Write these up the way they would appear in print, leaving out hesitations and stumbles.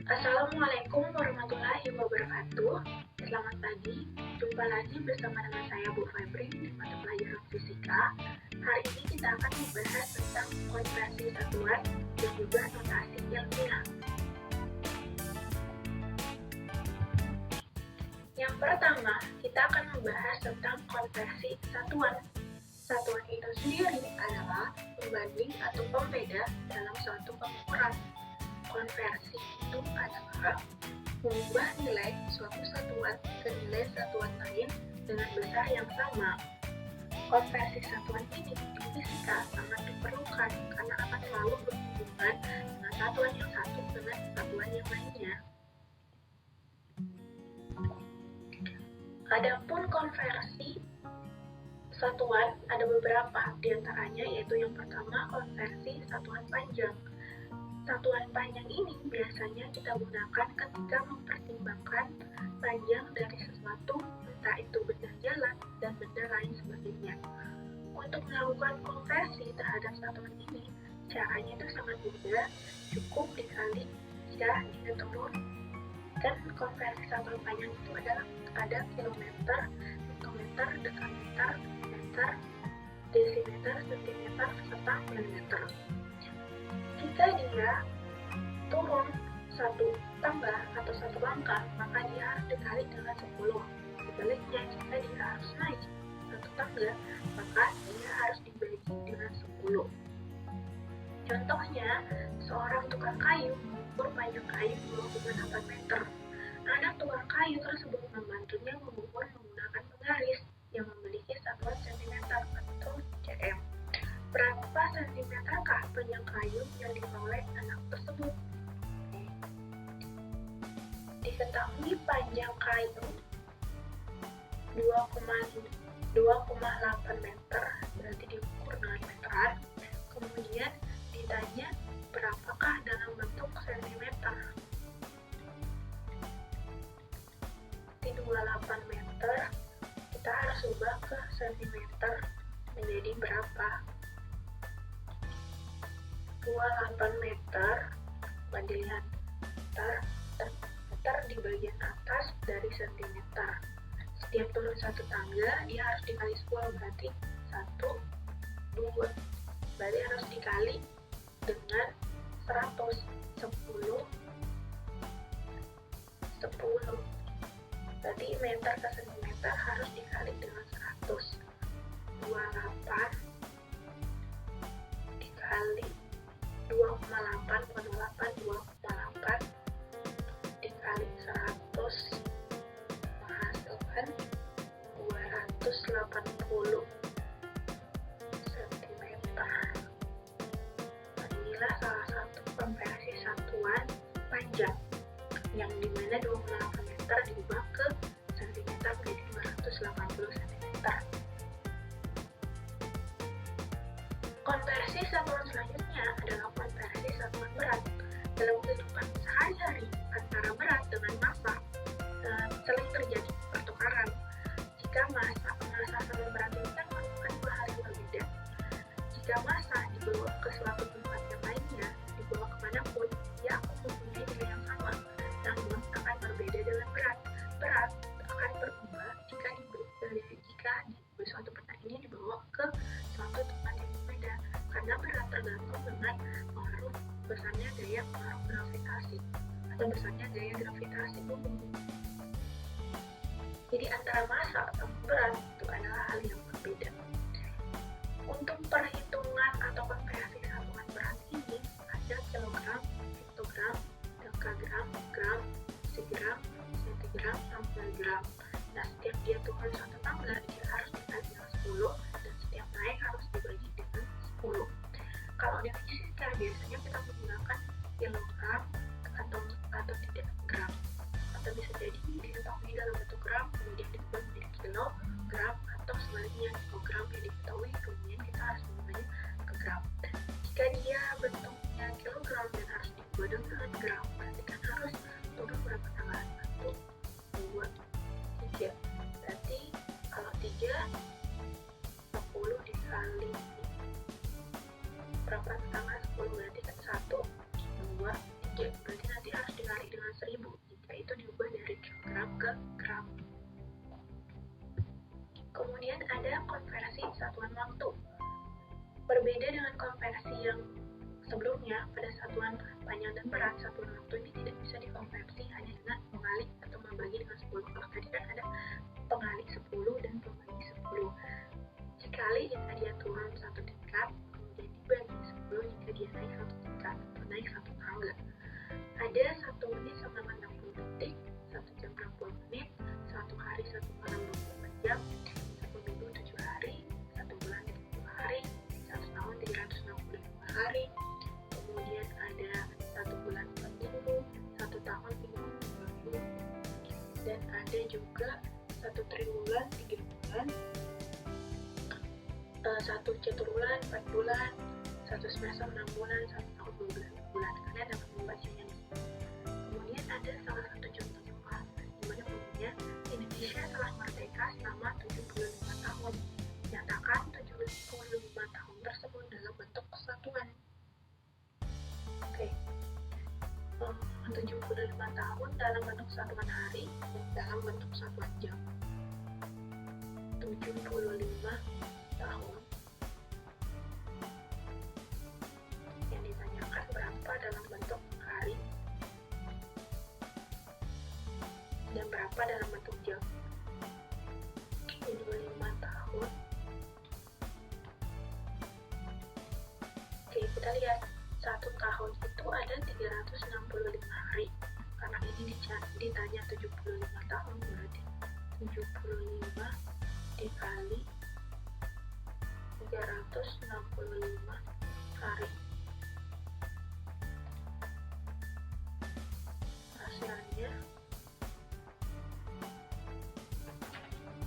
Assalamualaikum warahmatullahi wabarakatuh. Selamat pagi, jumpa lagi bersama dengan saya Bu Febri di mata pelajaran fisika. Hari ini kita akan membahas tentang konversi satuan dan juga notasi ilmiah. Yang pertama, kita akan membahas tentang konversi satuan. Satuan itu sendiri adalah pembanding atau pembeda dalam suatu pengukuran. Konversi itu adalah mengubah nilai suatu satuan ke nilai satuan lain dengan besar yang sama. Konversi satuan ini di fisika sangat diperlukan karena akan selalu berhubungan dengan satuan yang satu dengan satuan yang lainnya. Adapun konversi satuan ada beberapa, diantaranya yaitu yang pertama konversi satuan panjang. Satuan panjang ini biasanya kita gunakan ketika mempertimbangkan panjang dari sesuatu, entah itu benda jalan dan benda lain sebagainya. Untuk melakukan konversi terhadap satuan ini, caranya itu sangat mudah, cukup dikali jika diatur. Dan konversi satuan panjang itu adalah ada kilometer, mikrometer, dekameter, meter, desimeter, sentimeter, serta milimeter. Jika dia turun satu tambah atau satu langkah, maka dia harus dikali dengan 10. Sebaliknya, jika dia harus naik satu tangga, maka dia harus dibagi dengan 10. Contohnya, seorang tukang kayu mengukur panjang kayu 2,8 meter. Anak tukang kayu tersebut membantunya mengukur menggunakan penggaris yang memiliki satuan cm atau cm. Berapa sentimeterkah panjang kayu yang diperoleh anak tersebut? Diketahui panjang kayu 2,8 meter, berarti diukur dengan meteran. Kemudian ditanya berapakah dalam bentuk sentimeter. Di 28 meter, kita harus ubah ke sentimeter menjadi berapa? 28 meter, dilihat meter di bagian atas dari sentimeter. Setiap turun satu tangga, dia harus dikali 10, berarti 1, 2. Berarti harus dikali dengan 100, 10. Berarti meter ke sentimeter harus dikali dengan 100. 28 dikali 2,8 dikali 100 menghasilkan 280 cm. Inilah salah satu konversi satuan panjang yang dimana 2,8 meter diubah ke cm menjadi 280 cm. Konversi satuan selanjutnya adalah konversi satuan berat. Dalam kehidupan sehari-hari, antara berat dengan massa sering terjadi pertukaran. Jika massa sama berat ini kan merupakan dua hal yang berbeda. Jika massa dibawa ke suatu tempat yang lainnya, dibawa kemanapun, dia akan mempunyai nilai yang sama, namun akan berbeda dengan berat. Berat akan berubah jika di suatu benda ini dibawa ke suatu tempat yang berbeda, karena berat tergantung dengan pengaruh besarnya gaya pengaruh gravitasi atau besarnya gaya gravitasi bumi. Jadi antara massa atau berat itu adalah hal yang berbeda. Untuk perhitungan atau konversi satuan berat ini ada kilogram, hektogram, dekagram, gram, desigram, sentigram, sampai gram. Nah, setiap dia turun satu tangga, dia harus dikali dengan 10, dan setiap naik harus dibagi dengan 10. Kalau di fisika biasanya kita menggunakan kilogram atau tidak gram, atau bisa jadi diketahui dalam bentuk gram kemudian diubah menjadi kilogram, atau sebaliknya kilogram yang diketahui kemudian kita harus mengubahnya ke gram. Jika dia bentuknya kilogram dan harus diubah dengan gram, berarti kan harus turun berapa tangga? 1, 2, 3. Berarti kalau 3 10 dikali berapa tangga 10, berarti kan 1, 2, saja, berarti nanti harus dikali dengan 1000 jika itu diubah dari kilogram ke gram. Kemudian ada konversi satuan waktu. Berbeda dengan konversi yang sebelumnya, pada satuan panjang dan berat, satuan waktu ini tidak bisa dikonversi hanya dengan mengali atau membagi dengan 10. Kalau tadi kan ada pengali 10 dan pembagi 10. Dikali jika dia turun satu tingkat, kemudian dibagi 10 jika dia naik satu tingkat atau naik satu tangga. Ada 1 menit sama 60 detik, 1 jam 60 menit, 1 hari 1 malam 24 jam, 1 minggu 7 hari, 1 bulan 30 hari, 1 tahun 365 hari, kemudian ada 1 bulan 4 minggu, 1 tahun 30 minggu, dan ada juga 1 triwulan 3 bulan, 1 ceturwulan 4 bulan, 1 semester 6 bulan, 1 tahun 12 bulan. Kalian dapat membacanya di sini. Kemudian ada salah satu contoh soal di mana bunyinya Indonesia telah merdeka selama 75 tahun. Nyatakan 75 tahun tersebut dalam bentuk kesatuan. Oke. 75 tahun dalam bentuk satuan hari dan dalam bentuk satuan jam. 75 tahun yang ditanyakan berapa dalam bentuk hari dan berapa dalam bentuk jam. 25 tahun. Oke, kita lihat 1 tahun itu ada 365 hari. Karena ini ditanya 75 tahun, berarti 75 dikali 365 hari. Hasilnya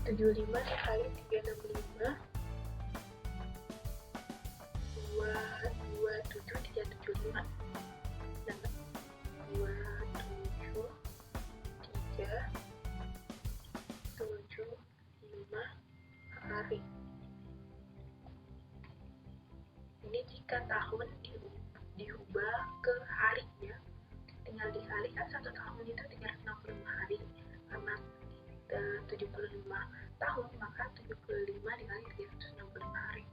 75 dikali 365 27375. Dapat 27375 hari. Ini jika tahun diubah ke hari ya, tinggal dikali kan 1 tahun itu 365 hari, karena 75 tahun maka 75 dikali 365 hari.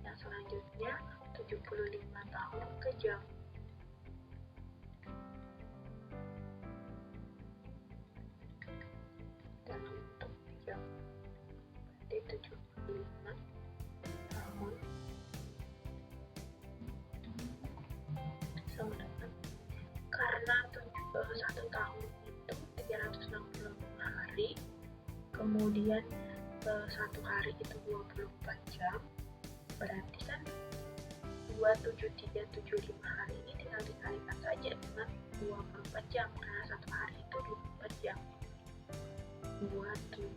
Yang selanjutnya 75 tahun ke jam. Dalam bentuk jam, berarti 75 tahun sama dengan, karena 1 tahun itu 365 hari, kemudian 1 hari itu 24 jam, berarti kan 27375 hari ini tinggal dikalikan saja dengan 24 jam, karena 1 hari itu 24 jam. 27375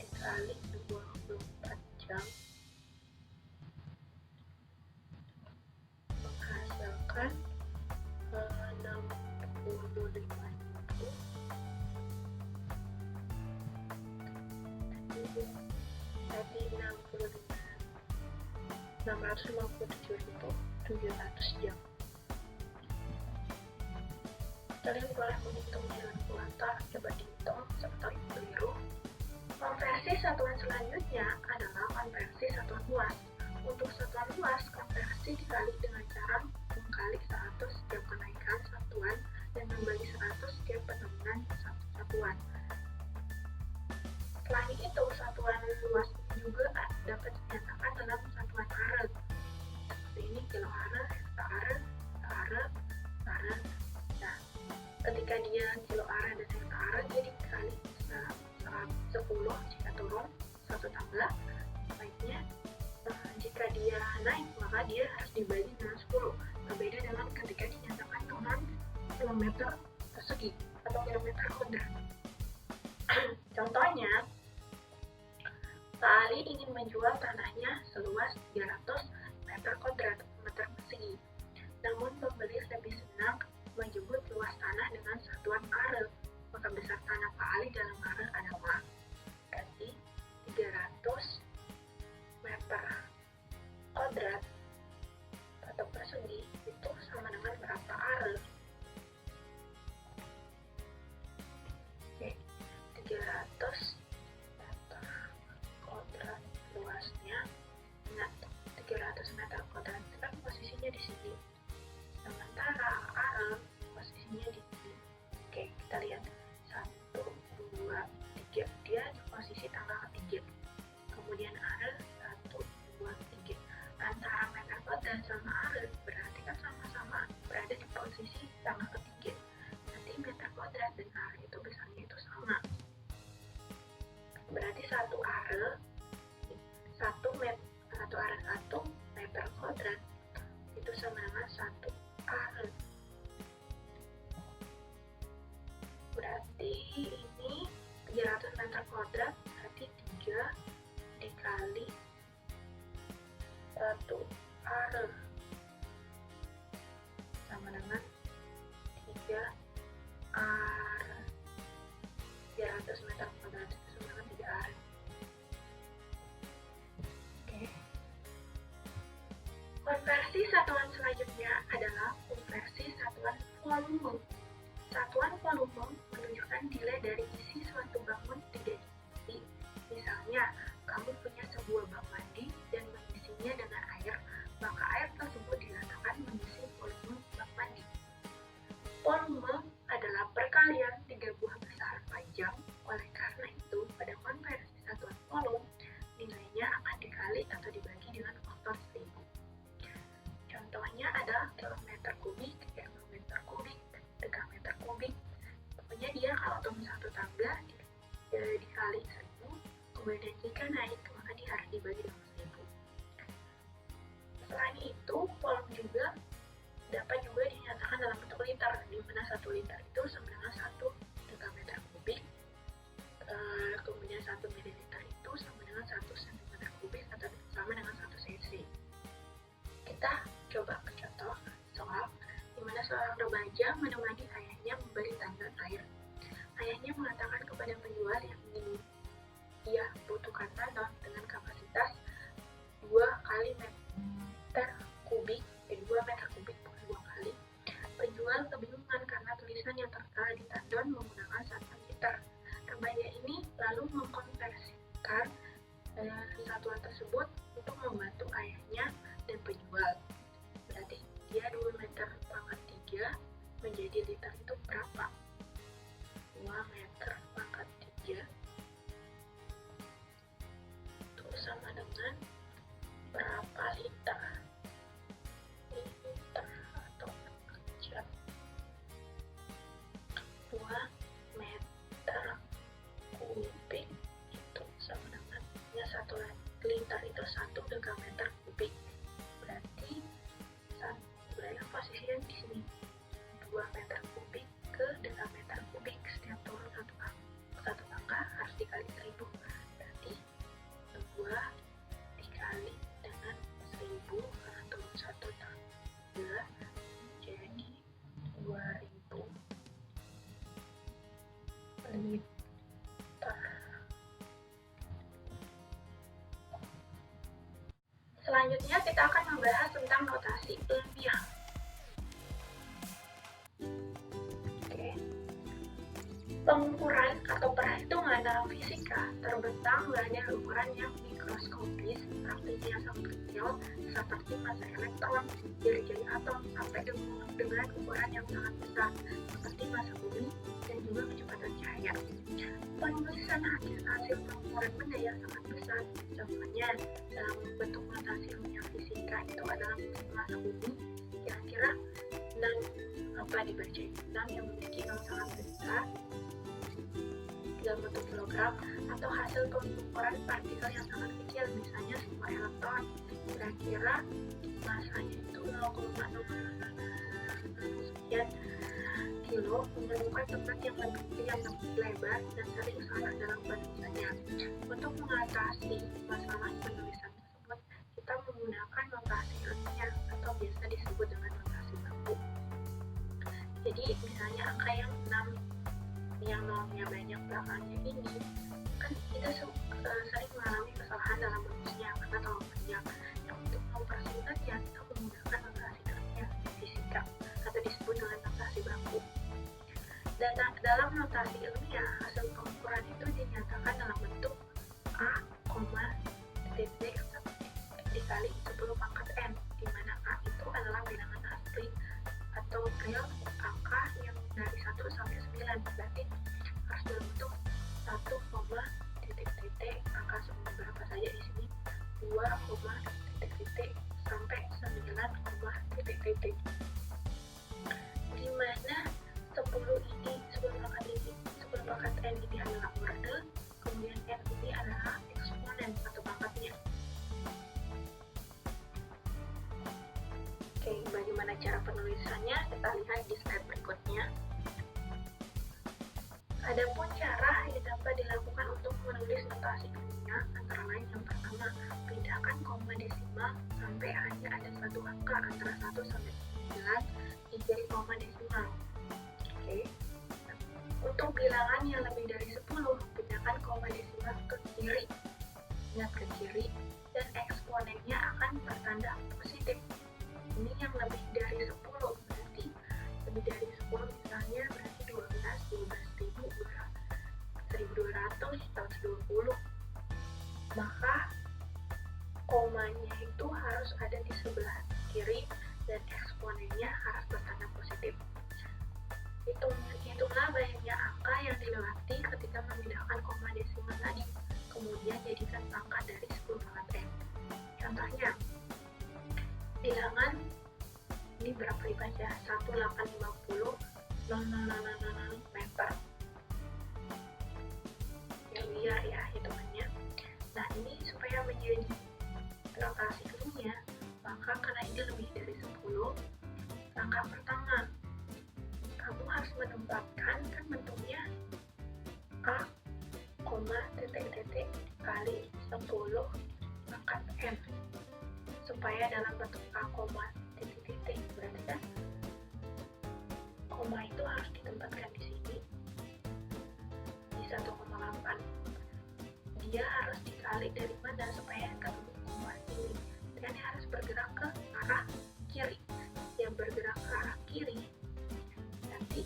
dikali 24 jam menghasilkan 657.700 jam. Kalian boleh menghitung dengan kalkulator, coba dihitung serta keliru. Konversi satuan selanjutnya adalah konversi satuan luas. Untuk satuan luas, konversi dikali dengan cara mengkali 100 setiap kenaikan satuan dan membagi 100 setiap penurunan satuan. Selain itu, satuan luas juga dapat dinyatakan dalam satuan are. Seperti ini, kiloare, hektaare, are. Nah, ketika dia kiloare dan hektaare, dia dikali 10 jika turun 1 tangga. Baiknya, jika dia naik, maka dia harus dibagi dengan 10. Berbeda dengan ketika dinyatakan dengan kilometer persegi atau kilometer kuadrat. Contohnya, Pak Ali ingin menjual tanahnya seluas 300 meter kuadrat meter persegi. Namun pembeli lebih senang menyebut luas tanah dengan satuan are. Maka besar tanah Pak Ali dalam are adalah berarti 300 meter kuadrat atau persegi itu sama dengan berapa are? Oke, 300 meter kuadrat luasnya. Nah, 300 meter kuadrat kan posisinya di sini. Sementara are posisinya di sini. Oke, kita lihat 1, 2, 3. Dia di posisi tanggal ketiga. Kemudian are 1, 2, 3. Antara meter kuadrat sama are berarti kan sama-sama berada di posisi tanggal ketiga. Nanti meter kuadrat dan are itu besarnya itu sama. Berarti satu are 1 meter kuadrat itu sama dengan 1 are. Berarti ini 300 meter kuadrat berarti 3 dikali 1 are sama dengan 3 are. 300 meter kuadrat itu sama dengan 3 are. Oke. Konversi satuan selanjutnya adalah konversi satuan volume. Satuan volume menunjukkan nilai dari isi suatu bangun 3 dimensi. Misalnya, kamu punya sebuah bak mandi dan mengisinya dengan air, maka air tersebut dikatakan mengisi volume bak mandi. Volume adalah perkalian 3 buah besaran panjang, oleh karena itu pada konversi satuan volume, nilainya akan dikali atau dibagi dengan faktor 1000. Contohnya ada kilometer kubik, meter kubik, dekameter kubik. Pokoknya dia kalau turun satu tangga dikali 1000, kemudian jika naik maka dia harus dibagi dengan 1000. Selain itu, volume juga dapat juga dinyatakan dalam bentuk liter, di mana 1 liter itu sama dengan 1 dekameter kubik, kemudian 1 mililiter itu sama dengan 1 cm kubik atau sama dengan 1 cc. Kita coba ke contoh soal di mana seorang remaja menemani ayahnya membeli tandon air. Ayahnya mengatakan kepada penjual yang ingin dia butuhkan tandon dengan kapasitas 2 kali meter kubik, 2 meter kubik bukan 2 kali. Penjual kebingungan karena tulisan yang tertera di tandon menggunakan 1 liter. Remaja ini lalu mengkonversikan satuan tersebut untuk membantu ayahnya dan penjual. Berarti dia 2 meter pangkat 3 menjadi liter itu berapa? 2 meter pangkat 3 itu sama dengan berapa liter? Liter atau jam. 2 meter kubik itu sama dengan 1 liter itu 1 dekameter kubik. Berarti posisinya di sini 2 meter kubik ke dekameter kubik, setiap turun satu angka harus dikali 1000. Berarti 2 dikali dengan 1000 karena turun 1 tangga jadi 2000 liter. Selanjutnya kita akan membahas tentang notasi ilmiah. Pengukuran atau perhitungan dalam fisika terbentang pada ukuran yang mikroskopis, artinya yang sangat kecil, seperti massa elektron, jari-jari atom, sampai dengan ukuran yang sangat besar, seperti massa bumi dan juga kecepatan cahaya. Penulisan hasil pengukuran benda yang sangat besar, contohnya dalam bentuk notasi ilmiah fisika itu adalah massa bumi, kira-kira 6 apa dibaca 6 yang memiliki nol sangat besar dalam bentuk kilogram, atau hasil pengukuran partikel yang sangat kecil, misalnya semua elektron, kira-kira masanya itu 0,0 sekian kilo, memerlukan tempat yang lebih lebar dan sering salah dalam penulisannya. Untuk mengatasi masalah penulisan tersebut, kita menggunakan notasi ilmiah atau biasa disebut dengan notasi baku. Jadi misalnya angka yang 6 yang nolnya banyak belakangnya ini kan kita sering mengalami kesalahan dalam menulisnya karena terlalu banyak. Untuk mempersulit biasanya kita menggunakan notasi ilmiah fisika atau disebut dengan notasi baku. Dalam notasi ilmiah, hasil pengukuran itu dinyatakan dalam bentuk A, titik dikali 10 pangkat N, di mana A itu adalah bilangan asli atau real angka yang dari 1 sampai 9, berarti harus dalam bentuk 1, titik angka berapa saja di sini, 2, titik sampai 9, titik. Di mana 10 pangkat N ini adalah orde, kemudian N ini adalah eksponen atau pangkatnya. Oke, bagaimana cara penulisannya? Kita lihat di slide berikutnya. Adapun cara yang dapat dilakukan untuk menulis notasi ilmiah antara lain yang pertama, pindahkan koma desimal sampai hanya ada satu angka antara 1 sampai 9 di kiri koma desimal. Oke. Untuk bilangan yang lebih dari 10, pindahkan koma desimal ke kiri. Ingat ke kiri, dan eksponennya akan bertanda positif. Ini yang lebih dari 10, berarti lebih dari 10 misalnya berarti 12.000, 1.200, 120. Maka komanya itu harus ada di sebelah kiri dan eksponennya harus bertanda positif. Hitunglah banyaknya angka yang dilewati ketika memindahkan koma desimal tadi, kemudian jadikan pangkat dari 10 pangkat N. Contohnya, bilangan ini berapa dibaca? 1850 0,000 meter. Yang liar ya hitungannya. Nah, ini supaya menjadi notasi ilmiah, maka karena ini lebih dari 10, langkah pertama, kamu harus menempatkan kan bentuknya A, titik kali 10 pangkat N, supaya dalam bentuk A, titik, berarti kan koma itu harus ditempatkan di sini di 1,8. Dia harus dikali dari mana supaya ketemu koma ini, dan dia harus bergerak ke arah kiri. Yang bergerak ke arah kiri nanti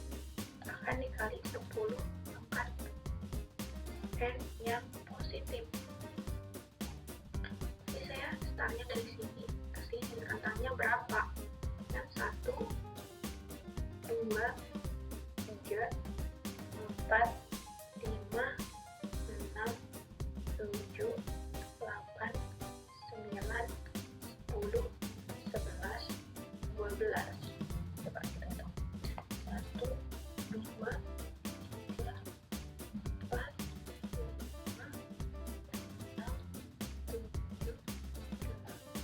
akan dikali 10 pangkat N yang positif. Jadi saya startnya dari sini ke sini, angkanya berapa? Yang 1, 2, 3, 4, 5, 6, 7, 8, 9, 10, 11, 12. Coba kita hitung. 1, 2, 3, 4, 5, 6, 7,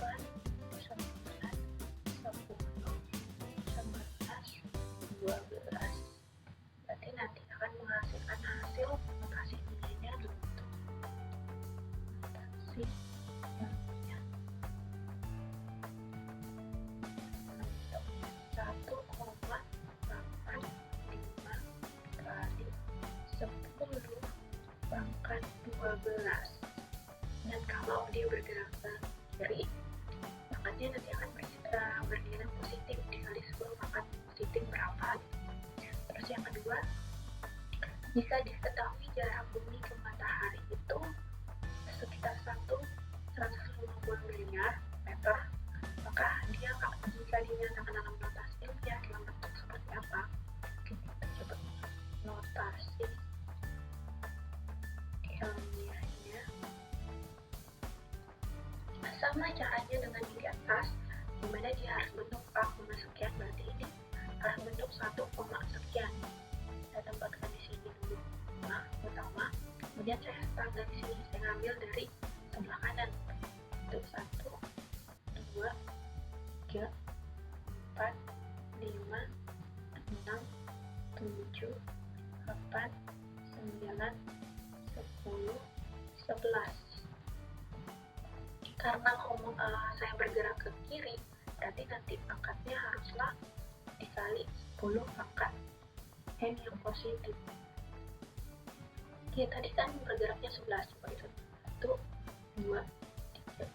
8, 9, 10, 11, 12. Berarti nanti akan menghasilkan hasil notasi ilmiahnya bentuk notasi ilmiah bentuk 1,85 kali 10 pangkat 12. Dan kalau dia bergerak ke kiri, pangkatnya nanti akan bernilai positif dikali 10 pangkat positif berapa. Terus yang kedua, jika diketahui jarak bumi ke matahari itu sekitar 150 miliar meter, maka dia jika dinyatakan dalam notasi ilmiah dalam bentuk seperti apa? Oke, kita coba notasi ilmiahnya. Sama caranya dengan di atas, dimana dia harus bentuk A, sekian, berarti ini harus bentuk 1, sekian. Saya tempatkan di sini dulu utama, kemudian saya start dari sini, saya ambil dari sebelah kanan. Untuk 1, 2, 3, 4, 5, 6, 7, 8, 9, 10, 11. Karena saya bergerak ke kiri, berarti nanti pangkatnya haruslah dikali 10 pangkat N yang positif. Oke, tadi kan bergeraknya 11, coba itu 1, 2, 3,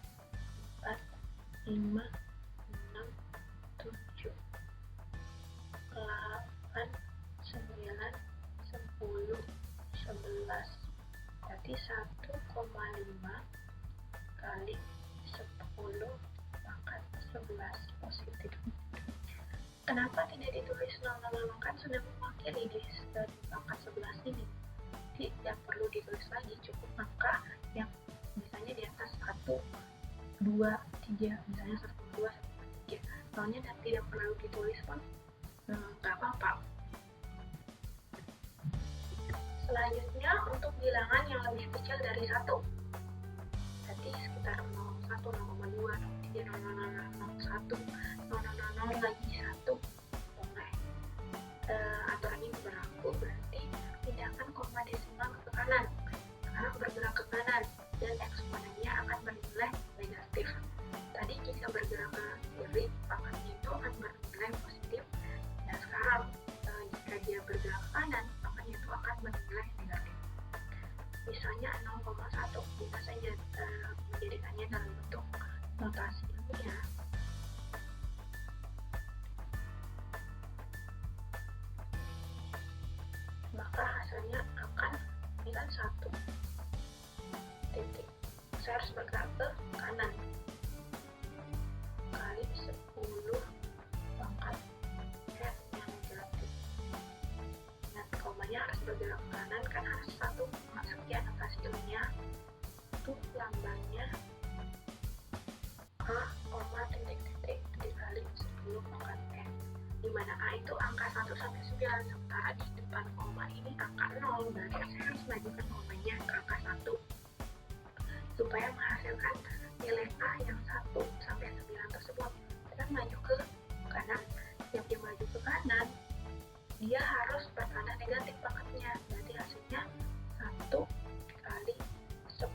4, 5, Berarti 1,5 kali 10 pangkat 11 positif. Kenapa tidak ditulis 0,0 kan sudah mewakili di pangkat 11 ini. Jadi tidak perlu ditulis lagi, cukup angka yang misalnya di atas 1, 2, 3, misalnya 1, 2, 3. Soalnya dan tidak perlu ditulis pun nggak apa-apa. Selanjutnya untuk bilangan yang lebih kecil dari 1. Berarti sekitar 0,1, 0,2, 0,3, 0,001, 0,00 lagi 1. Boleh. Aturan ini berlaku berarti pindahkan koma desimal ke kanan. Sekarang bergerak ke kanan dan eksponennya akan bernilai negatif. Tadi jika bergerak ke kiri, pangkatnya itu akan bernilai positif. Nah sekarang jika dia bergerak ke kanan, pangkatnya itu akan bernilai negatif. Misalnya 0,1, bisa saja menjadikannya dalam bentuk notasi ilmiah. Maka hasilnya akan ini kan 1 titik. Saya harus bergerak ke kanan kali 10 pangkat f yang negatif. Nah, komanya harus bergerak ke kanan kan harus 1 sekian notasi ilmiah. Itu lambangnya A, titik dikali 10 pangkat f, dimana A itu angka 1 sampai 9, sementara di depan koma ini angka 0, berarti saya harus majukan komanya ke angka 1 supaya menghasilkan nilai A yang 1 sampai 9 tersebut. Dan maju ke kanan, yang dia maju ke kanan dia harus bertanda negatif pangkatnya, berarti hasilnya 1 kali 10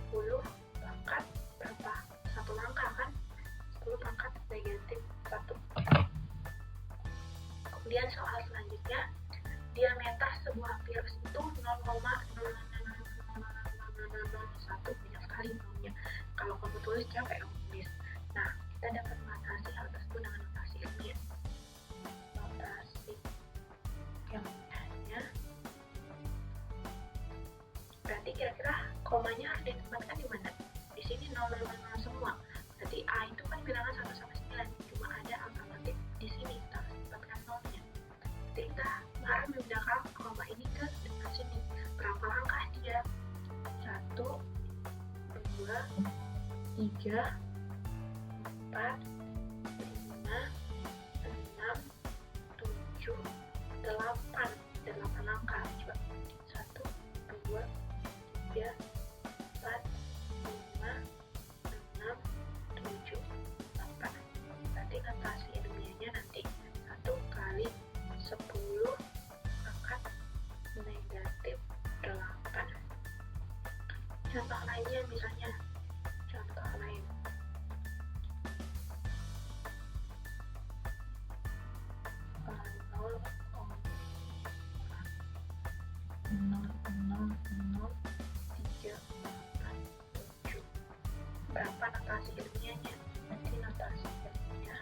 pangkat berapa? 1 langkah kan? 10 pangkat negatif 1. Kemudian soal selanjutnya, diameter sebuah virus itu 0,00001, banyak sekali nolnya. Kalau kamu tulis capek kamu tulis. Nah, kita dapat mengatasi hal tersebut dengan notasi ilmiah. Notasi ilmiahnya berarti kira-kira komanya harus ditempatkan di mana? Di sini 000 semua. Berarti A itu kan bilangan 1 sampai 9, cuma ada alternatif di sini, kita harus tempatkan nolnya. Jadi kita harus memindahkan koma ini ke depan sini. Berapa langkah dia? 1, 2, 3, 4, 5, 6, 7, 8. 8 langkah. Coba. 1, 2, 3, 4, 5, 6, 7, 8. Berarti notasi ilmiahnya nanti 1 kali 10 pangkat negatif 8. Contoh lainnya misalnya, contoh lain. Berapa notasi ilmiahnya? Nanti notasi ilmiah ya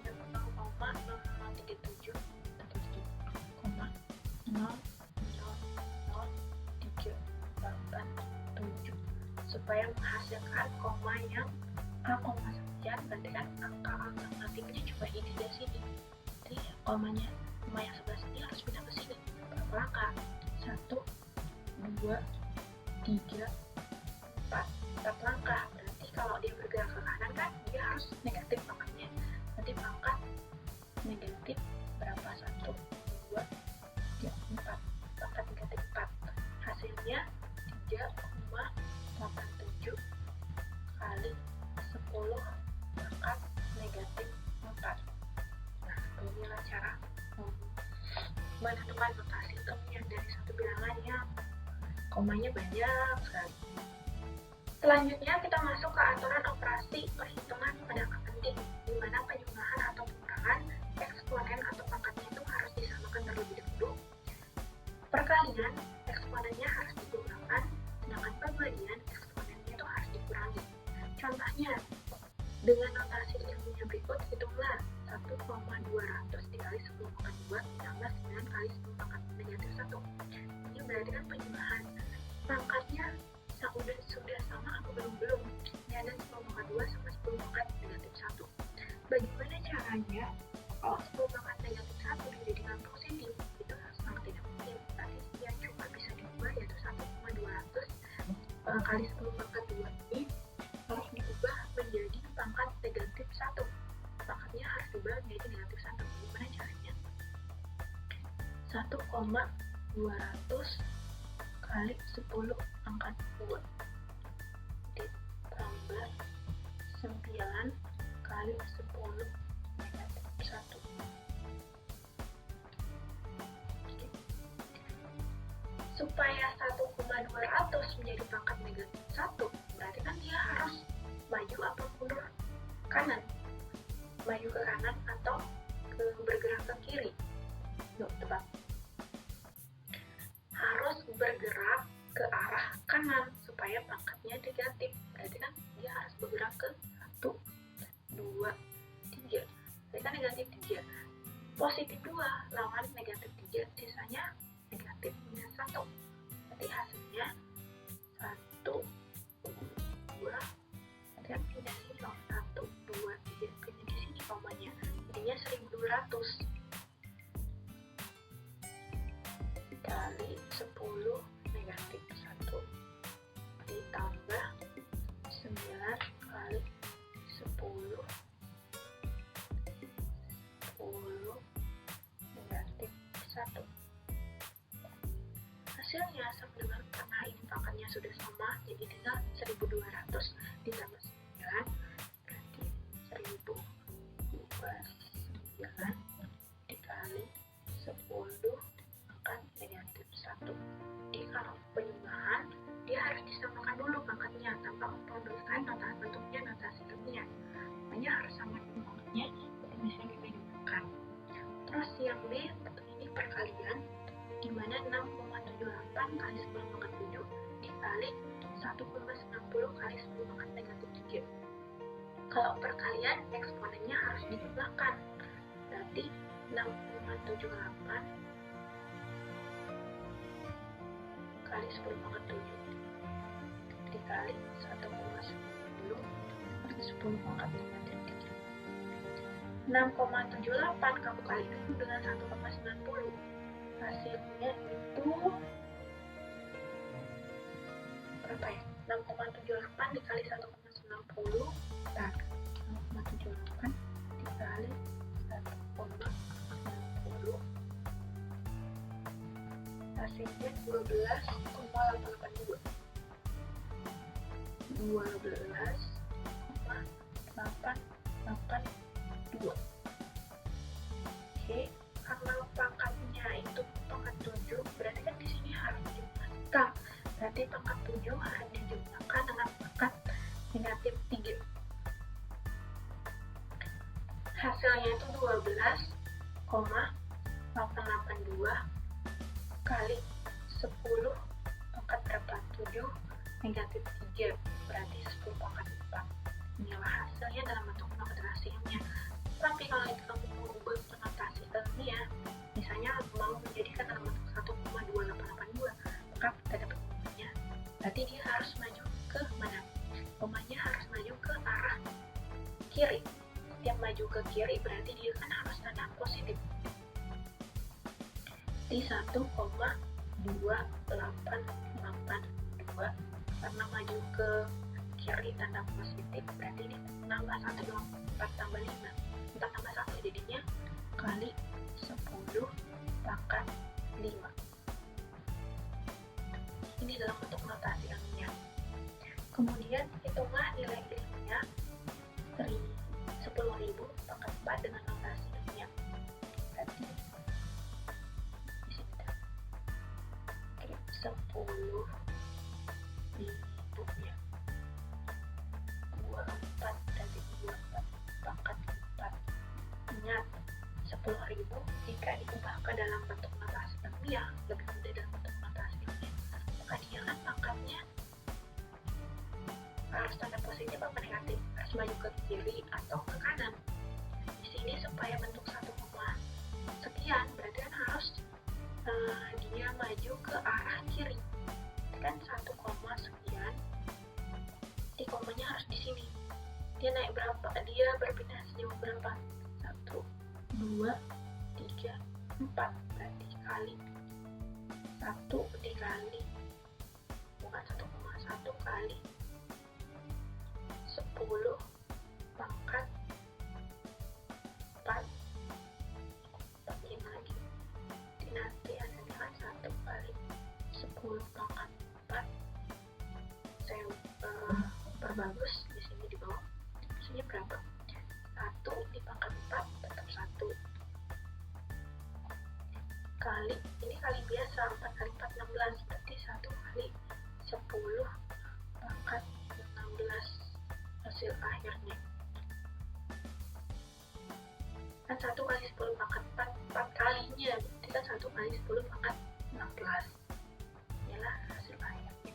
0,0037 supaya menghasilkan koma yang A, sekian, berarti kan angka alternatifnya coba ini di sini. Jadi komanya koma yang sebelah sini harus pindah ke sini. Berapa langkah? 1, 2, 3, 4. 4 langkah. Berarti kalau dia bergerak ke kanan kan dia harus negatif pangkatnya. Nanti pangkat negatif berapa? 1, 2, 3, 4. Pangkat negatif 4. Hasilnya 3,87 kali 10 pangkat negatif 4. Nah, inilah cara menentukan notasi ilmiah dari satu bilangan yang komanya banyak sekali. Selanjutnya kita masuk ke aturan operasi perhitungan pada angka penting, di mana penjumlahan atau pengurangan eksponen atau pangkatnya itu harus disamakan terlebih dahulu. Perkalian eksponennya harus dijumlahkan, sedangkan pembagian eksponennya itu harus dikurangi. Contohnya, Dengan notasi ilmiah berikut, hitunglah 1,200 dikali 10 pangkat 2 tambah 9 kali 10 pangkat negatif 1. Ini berarti kan penyumahan. Pangkatnya sudah sama apa belum? Ini ada 10 pangkat 2 sama 10 pangkat negatif 1. Bagaimana caranya kalau 10 pangkat negatif 1 dijadikan positif? Itu sangat tidak mungkin. Berarti yang cuma bisa diubah yaitu 1,200 kali 10 pangkat 2 ini harus diubah menjadi pangkat negatif 1. Pangkatnya harus diubah menjadi negatif 1. Gimana caranya? 1,200 kali 10 pangkat 2 ditambah 9 kali 10 negatif 1. Supaya 1,200 menjadi pangkat negatif 1, berarti kan dia harus maju atau mundur kanan, maju ke kanan atau bergerak ke kiri. Yuk, tebak. Harus bergerak ke arah kanan supaya pangkatnya negatif. Berarti kan dia harus bergerak ke 1, 2, 3. Berarti kan negatif 3. Positif 2 lawan negatif 3, sisanya negatif minus 1. Berarti hasilnya 1, 2. Nanti kan pindah sini loh. 1, 2, 3. Pindah di sini komanya. Jadinya 1200 kali 10 negatif 1 ditambah 9 kali 10 negatif 1. Hasilnya sama dengan, karena ini pangkatnya sudah sama, jadi tinggal 1200 ditambah 9 berarti 1029 dikali 10 pangkat negatif 1. Jadi kalau penyumahan dia harus disamakan dulu pangkatnya tanpa memperlukan bentuknya notasi ilmiah. Makanya harus sama pangkatnya baru bisa digunakan. Terus yang B, ini perkalian, dimana 6,78 kali 10 pangkat 7 dikali 1,90 kali 10 pangkat negatif 3. Kalau perkalian, eksponennya harus dijumlahkan. Berarti 6,78 kali 10 pangkat 7 dikali 1,10 kali 10 pangkat negatif 3. 6,78 kamu kali dulu dengan 1,90. Hasilnya itu berapa ya? 6,78 dikali 1,90. Nah, 6,78 dikali 1,90. Hasilnya 12,882. 12,882. Oke, karena pangkatnya itu pangkat 7, berarti kan di sini harus dijumlahkan. Berarti pangkat 7 harus dijumlahkan dengan pangkat negatif 3. Hasilnya itu 12,882 kali 10 pangkat berapa? 7 negatif 3, berarti 10 pangkat 4. Inilah hasilnya dalam bentuk notasi ilmiah. Tapi kalau kamu mau ubah notasi ilmiah, misalnya mau menjadikan dalam bentuk 1,2882, maka kita dapat komanya. Berarti dia harus maju ke mana? Komanya harus maju ke arah kiri. Setiap maju ke kiri berarti dia kan harus tanda positif. Di 1,2882, karena maju ke kiri tanda positif, berarti ini nambah 124 tambah 5, 4 tambah 1 jadinya kali 10 pangkat 5. Ini dalam bentuk notasi ilmiah. Kemudian hitunglah nilai ilmiah 10.000 pangkat 4 dengan notasi ilmiah. Berarti di sini 10.000 ya. 24 berarti 24 pangkat 4. Ingat, 10.000 jika diubah ke dalam bentuk notasi ilmiah, lebih mudah dalam bentuk notasi ilmiah, maka dia kan pangkatnya harus tanda positif apa negatif? Harus maju ke kiri atau ke kanan. Di sini supaya bentuk 1 koma sekian berarti kan harus dia maju ke arah kiri. Kan 1 koma sekian, di komanya harus di sini. Dia naik berapa? Dia berpindah sejauh berapa? 1, 2, 3, 4. Berarti kali 1 dikali, bukan 1,1 kali 10 pangkat 4. Bagiin lagi. Nanti ada dengan 1 kali 10 pangkat 4. Saya perbagus di sini di bawah. Di sini berapa? 1 dipangkat 4 tetap 1. Kali, ini kali biasa, 4 kali 4 16, berarti 1 kali 10 pangkat 16 hasil akhirnya. Kan 1 kali 10 pangkat 4, 4 kalinya, berarti kan 1 kali 10 pangkat 16. Inilah hasil akhirnya.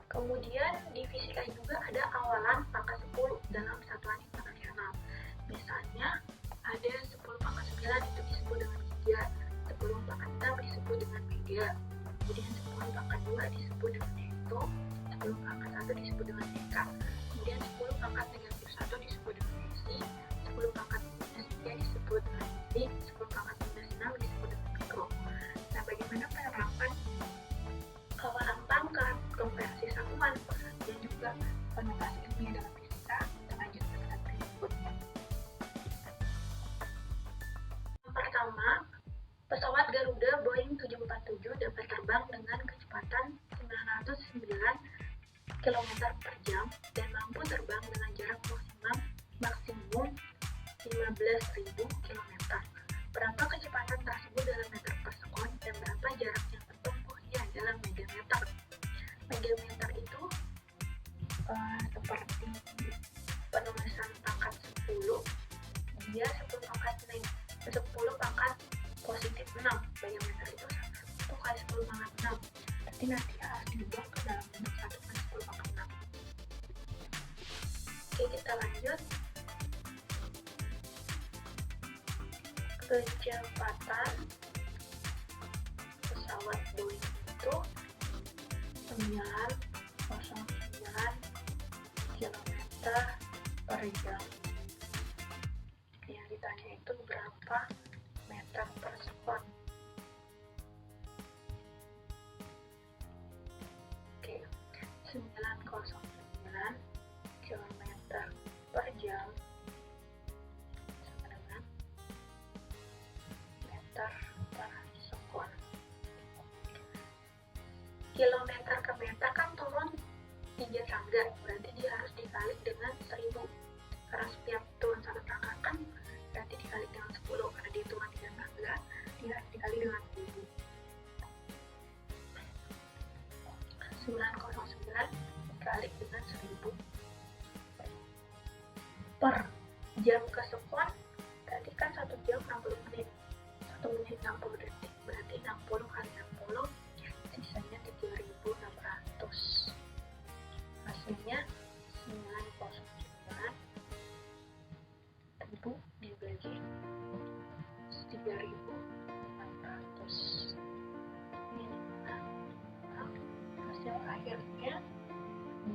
Kemudian di fisika juga ada awalan pangkat 10 dalam satuan internasional. Misalnya ada 10 pangkat 9 itu disebut dengan giga, 10 pangkat 6 disebut dengan mega, kemudian 10 pangkat 2 disebut dengan hekto, 10 pangkat 1 disebut dengan deka, kemudian 10 pangkat negatif 1 disebut dengan desi, 10 pangkat minus 3 disebut dengan detik, 10 pangkat minus 6 disebut dengan mikro. Nah, bagaimana penerapan awalan pangkat, konversi satuan, dan juga penotasi ilmiah dalam fisika? Kita lanjut ke slide berikutnya. Pertama, pesawat Garuda Boeing 747 dapat terbang dengan kecepatan 909 km per jam dan mampu terbang dengan jarak maksimum 15.000 km. Berapa kecepatan tersebut dalam meter per sekon dan berapa jarak yang ditempuhnya dalam megameter? Megameter itu seperti penulisan pangkat 10, dia 10 pangkat positif 6. Megameter itu 1 kali 10 pangkat 6. Berarti nanti harus diubah ke dalam bentuk 1 kali 10 pangkat 6. Oke, kita lanjut. Kecepatan pesawat Boeing itu 909 km per jam. Yang ditanya itu berapa meter per sekon. Oke, 909 km per jam sama dengan meter per sekon. Kilometer ke meter kan turun 3 tangga, berarti dia harus dikali dengan 1000. Karena setiap turun 1 tangga kan berarti dikali dengan 10, karena dia turun 3 tangga, dia harus dikali dengan 1000. 909 dikali dengan 1000 per jam ke sekon, berarti kan 1 jam 60 menit, 1 menit 60 detik, berarti 60 kali 60, sisanya 3600. Hasilnya 909 ribu dibagi 3600. Ini hasil akhirnya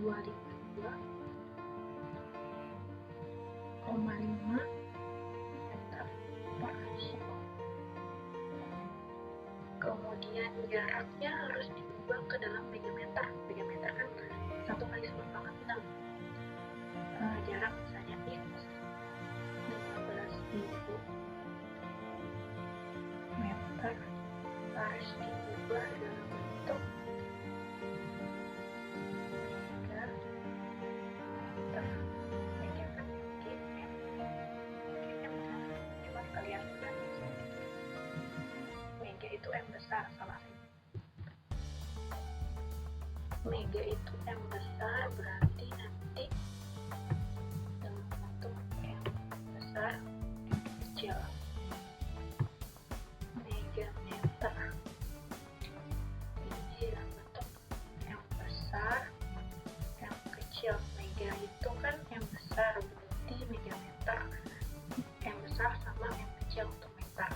252,5 meter per sekon. Kemudian jaraknya harus diubah ke dalam megameter. Megameter kan 1 kali 10 pangkat 6. Jarak misalnya x 15.000 meter harus diubah dalam bentuk megameter. Mega kan m. Cuma kalian lihat mega itu m besar, salah sih. Mega itu m besar, berarti nanti dalam bentuk m besar, m kecil. Megameter ini dalam bentuk m besar, m kecil. kecil. Mega itu kan M besar, berarti megameter. M besar sama M kecil untuk meter.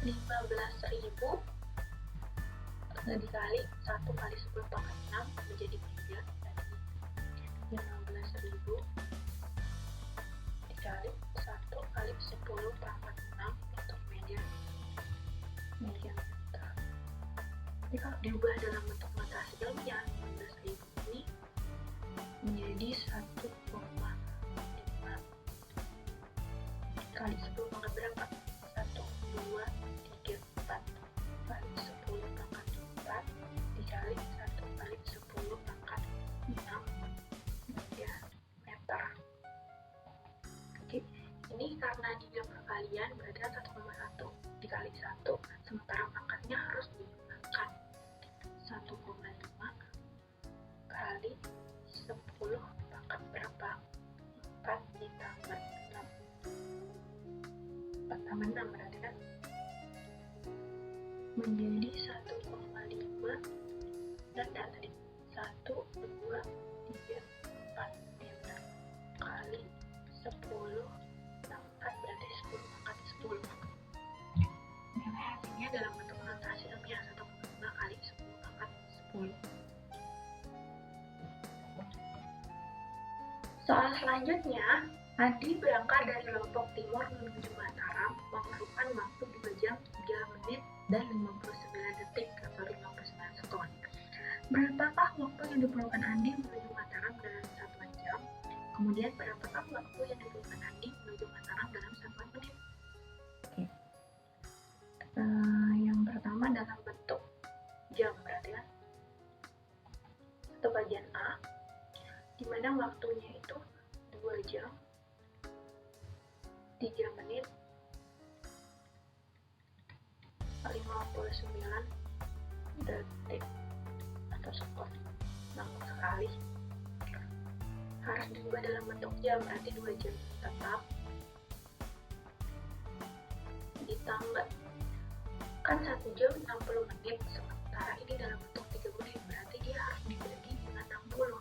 15.000 dikali 1 kali 10 pangkat 6 menjadi mega. Jadi 15.000 dikali 1 kali 10 pangkat 6 untuk megameter. Jadi kalau diubah dalam bentuk notasi ilmiah, 15.000 ini menjadi 1,5 kali 10 pangkat berapa? 1, 2, 3, 4 kali 10 pangkat 4 dikali 1 kali 10 pangkat 6 meter. Oke, ini karena dia perkalian berarti 1,1 dikali 1, sementara pangkatnya harus digunakan 1,5 kali 10 pangkat berapa? 4 ditambah 6. 4 tambah 6 berarti kan menjadi 1,5 dan tadi 1, 2, 3, 4 meter kali 10 pangkat berarti 10 pangkat 10. Nilai hasilnya dalam bentuk notasi ilmiah 1,5 kali 10 pangkat 10. Soal selanjutnya, Adi berangkat dari Lombok Timur menuju Mataram memerlukan waktu 2 jam 3 menit dan 59 detik atau 59 sekon. Berapakah waktu yang diperlukan Adi menuju Mataram dalam 1 jam? Kemudian berapakah waktu yang diperlukan Adi menuju Mataram dalam 1 menit? Oke. Yang pertama dalam bentuk jam berarti kan. Itu bagian A, di mana waktunya itu 2 jam 3 menit 59 detik atau sekon. Namun sekali harus diubah dalam bentuk jam, berarti 2 jam tetap ditambah kan 1 jam 60 menit, sementara ini dalam bentuk 3 menit, berarti dia harus dibagi dengan 60.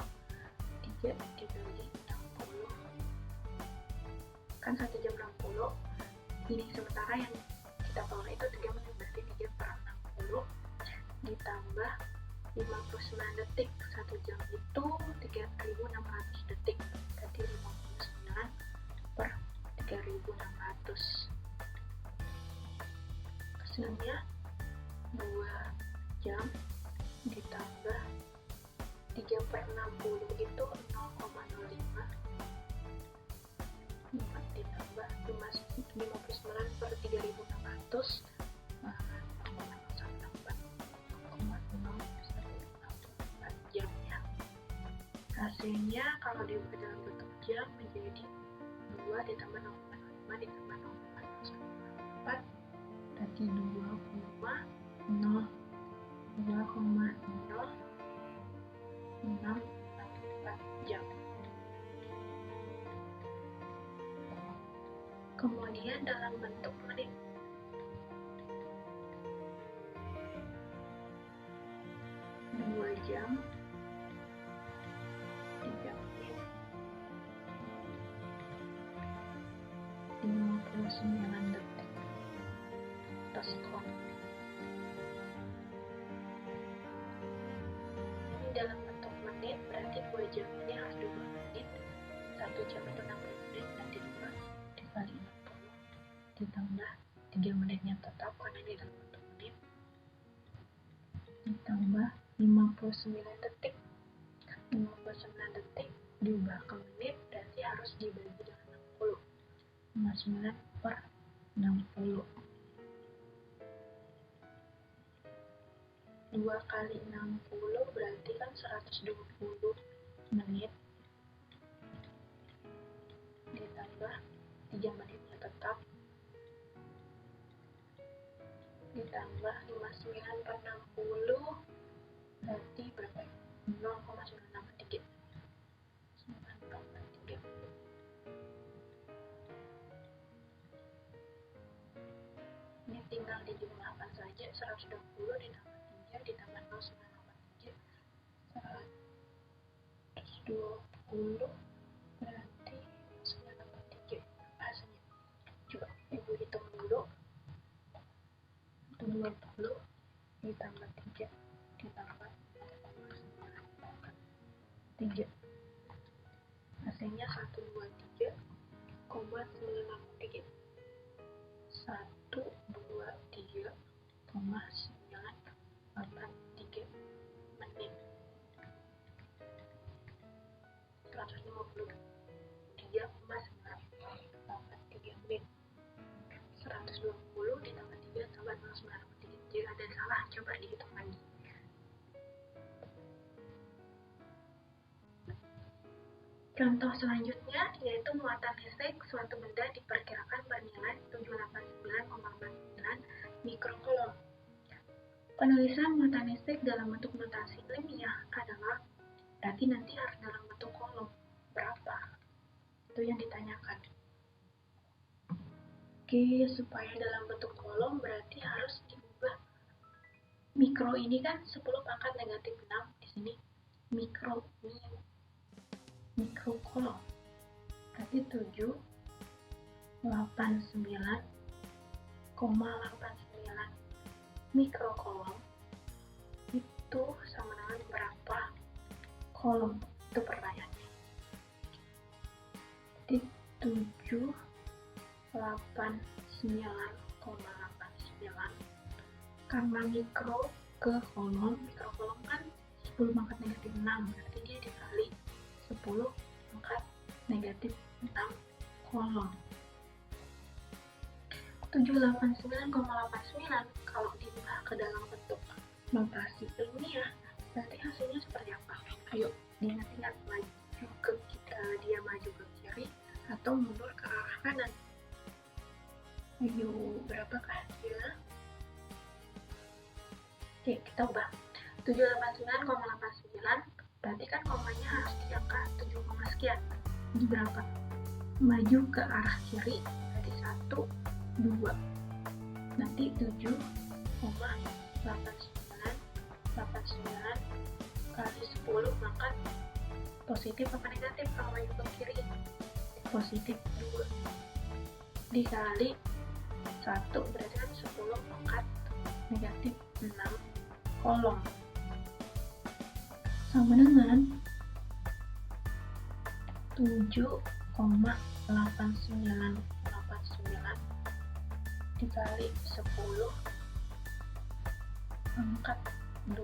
3 dibagi 60 kan 1 jam 60, ini sementara yang kita tolak itu 3 menit, berarti 3 per 60 ditambah 59 detik. 1 jam itu 3.600 detik, berarti 59 per 3.600. Hasilnya 2 jam ditambah 3 per 60 itu 0,05, 5 ditambah 59 per 3.600 jam ya. Hasilnya kalau diubah dalam bentuk jam menjadi 2 ditambah 0,05 ditambah 0,04 berarti 2,0,0644 jam. Kemudian dalam bentuk menit, dua jam 3 menit 59 detik atau sekon. Ini dalam bentuk menit berarti 2 jam ini harus 2 menit, 1 jam itu 60 menit, nanti 2 dikali 60 ditambah 3 menitnya tetap karena ini dalam bentuk menit, ditambah 59 detik. 59 detik diubah ke menit berarti harus dibagi dengan 60. 59 per 60. 2 kali 60 berarti kan 120 menit ditambah 3 menitnya tetap ditambah 59 per 60 berarti berapa? 0,963. 9,3. Ini tinggal dijumlahkan saja, 120 ditambah 3 ditambah 0,983 20 berarti 93 hasilnya. Coba ibu hitung dulu. 20 ditambah 3 ditambah 3, hasilnya 123,983. 123,983 menit. 153,983 menit. 120 ditambah 3 tambah 0,983. Jika ada salah, coba dihitung lagi. Contoh selanjutnya yaitu muatan listrik suatu benda diperkirakan bernilai 789,49 mikrocoulomb. Penulisan muatan listrik dalam bentuk notasi ilmiah adalah, berarti nanti harus dalam bentuk kolom. Berapa? Itu yang ditanyakan. Oke, supaya dalam bentuk kolom berarti harus diubah. Mikro ini kan 10 pangkat negatif 6, di sini mikrocoulomb. Berarti 789,89 mikrocoulomb itu sama dengan berapa kolom? Itu pertanyaannya. Jadi 789,89 karena mikro ke kolom, mikrocoulomb kan 10 pangkat negatif 6, berarti dia dikali 10 pangkat negatif 6 kolom. 789,89 kalau diubah ke dalam bentuk notasi ilmiah, berarti hasilnya seperti apa? Ayo diingat-ingat, maju ke dia maju ke kiri atau mundur ke arah kanan. Ayo, berapakah hasilnya? Oke, kita ubah. 789,89 berarti kan komanya harus di angka 7, sekian. Jadi berapa? Maju ke arah kiri berarti 1, 2. Nanti 7,89 kali 10 maka positif apa negatif kalau maju ke kiri? Positif 2 dikali 1 berarti kan 10 pangkat negatif 6 kolom sama dengan 7,8989 dikali 10 pangkat 2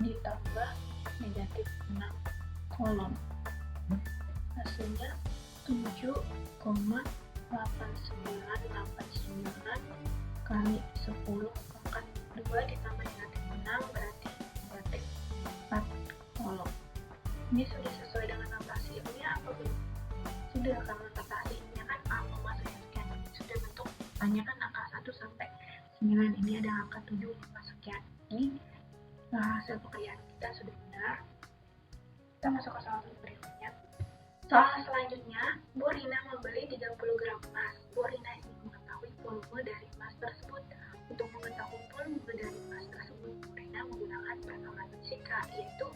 ditambah negatif 6 kolom, hasilnya 7,8989 kali 10 pangkat 2 ditambah negatif 6 berarti negatif 4 kolom. Ini sudah sesuai dengan notasi ilmiah apa belum? Sudah, karena notasi ilmiah kan A masuknya sekian. Sudah bentuk tanya kan angka 1 sampai 9, ini ada angka 7, 5 sekian. Ini hasil pekerjaan kita sudah benar. Kita masuk ke soal berikutnya. Soal selanjutnya, Bu Rina membeli 30 gram emas. Bu Rina ingin mengetahui volume dari emas tersebut. Untuk mengetahui volume dari emas tersebut, Bu Rina menggunakan persamaan fisika, yaitu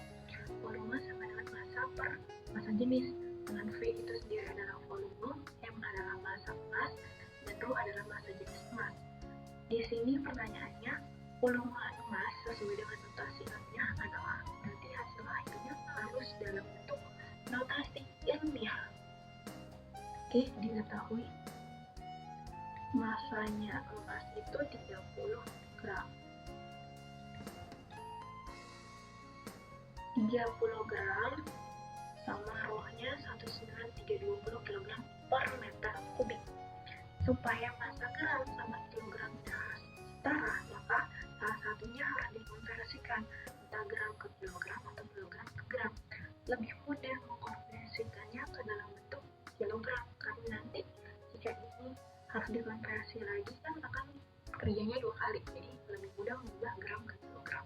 volume sama dengan massa per massa jenis, dengan V itu sendiri adalah volume, M adalah massa emas, dan Rho adalah massa jenis emas. Di sini pertanyaannya, volume emas sesuai dengan notasi ilmiah adalah, berarti hasil akhirnya harus dalam bentuk notasi ilmiah. Oke, diketahui masanya emas itu 30 gram. 30 gram sama rohnya 19320 kg per meter kubik. Supaya massa gram sama kilogram setara, maka salah satunya harus dikonversikan entah gram ke kilogram atau kilogram ke gram. Lebih mudah mengkonversikannya ke dalam bentuk kilogram, karena nanti jika ini harus dikonversi lagi kan akan kerjanya 2 kali, jadi lebih mudah mengubah gram ke kilogram.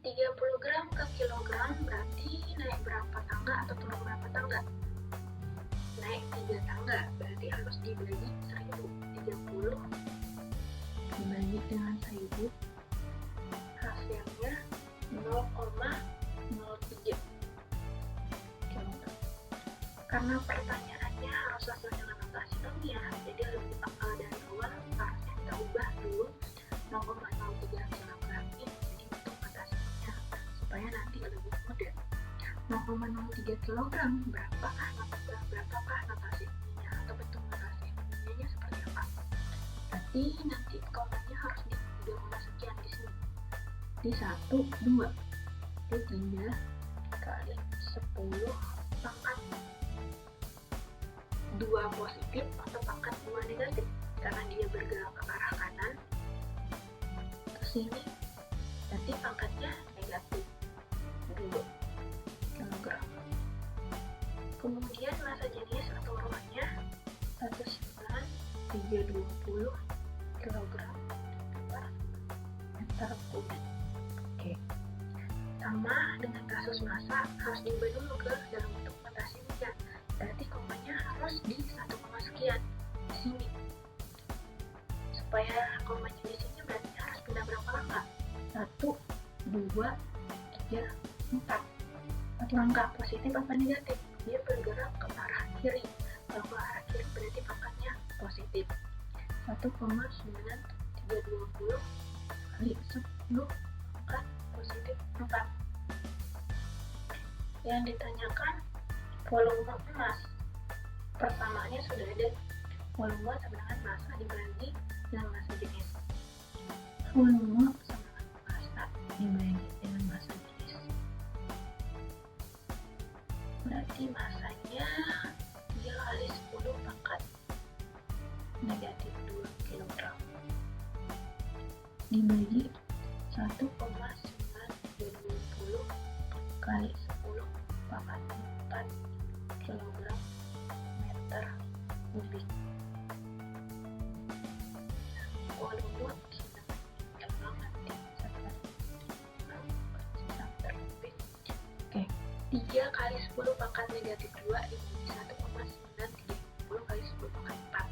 30 gram ke kilogram berarti naik berapa tangga atau turun berapa tangga? Naik 3 tangga, berarti harus dibagi 1000. 30 dibagi dengan 1000, hasilnya 0,03. Karena pertanyaannya harus sesuai dengan notasi ilmiah, jadi lebih dari awal harusnya kita ubah dulu 0,03 kg ini jadi bentuk notasinya supaya nanti lebih mudah. 0,03 kg berapakah notasi ilmiahnya atau bentuk notasi ilmiahnya seperti apa? Berarti nanti komanya harus di 2, sekian di sini. Di 1, 2, di 3 kali 10 pangkat 2 positif atau pangkat 2 negatif karena dia bergerak ke arah kanan ke sini, berarti pangkatnya negatif 2 kg. Kemudian massa jenis atau ruannya 19320 kg per meter kubik. Oke. Sama dengan kasus massa harus diubah dulu ke dalam bentuk notasi ilmiah. Berarti komanya harus di 1, sekian di sini. Supaya komanya di sini berarti harus pindah berapa langkah? 1, 2, 3, 4. 4 langkah, positif apa negatif? Dia bergerak ke arah kiri. Kalau ke arah kiri berarti pangkatnya positif. 1,9320 kali 10 pangkat positif 4. Yang ditanyakan volume emas. Persamaannya sudah ada. Volume sama dengan massa dibagi dengan massa jenis. Volume sama dengan massa dibagi dengan massa jenis. Berarti massanya 3 kali 10 pangkat negatif 2 kg dibagi 1,920 kali 10 pangkat 4 kg meter kubik. Volume gampang nanti meter kubik. Oke, 3 kali 10 pangkat negatif 2 dibagi 1,930 kali 10 pangkat 4.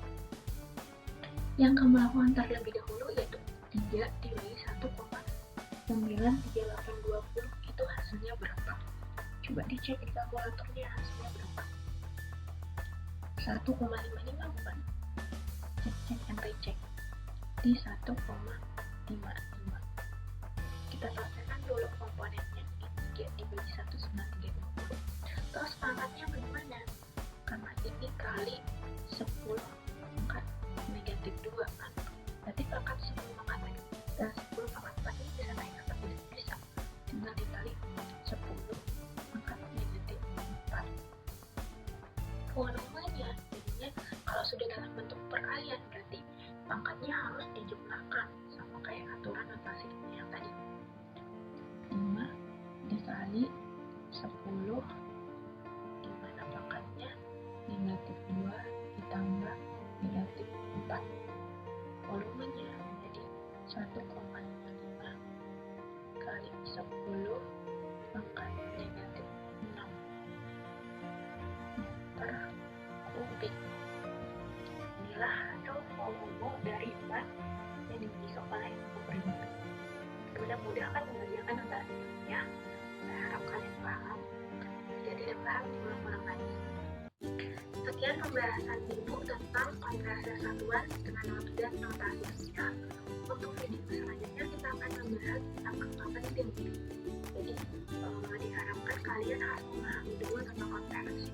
Yang kamu lakukan terlebih dahulu yaitu 3 dibagi 1,93820 itu hasilnya berapa? Coba dicek di kalkulatornya hasilnya berapa? 1,55 bukan? Cek ente cek di 1,55. Kita selesaikan dulu komponennya ini 3 dibagi 1,930. Terus pangkatnya bagaimana? Karena ini kali 10 pangkat negatif 2 kan? Berarti pangkat 10 pangkat negatif dan 10 pangkat 4 ini bisa naik atau tidak? Bisa. Tinggal dikali 10 pangkat negatif 4. Volumenya jadinya kalau sudah dalam bentuk perkalian berarti pangkatnya harus dijumlahkan sama kayak aturan notasi yang tadi. 5 dikali 10 dimana pangkatnya negatif 2 ditambah negatif 4. Volumenya jadi 1,55 kali 10 pangkat negatif 6 meter kubik. Inilah hasil volume dari emas yang dimiliki oleh pemerintah. Mudah-mudahan mengerjakan notasi ya. Saya harap kalian paham. Jika tidak paham, diulang-ulang lagi. Sekian pembahasan ibu tentang konversi satuan dengan dan notasi ilmiah. Untuk video selanjutnya kita akan membahas tentang angka penting. Jadi diharapkan kalian harus memahami dulu tentang konversi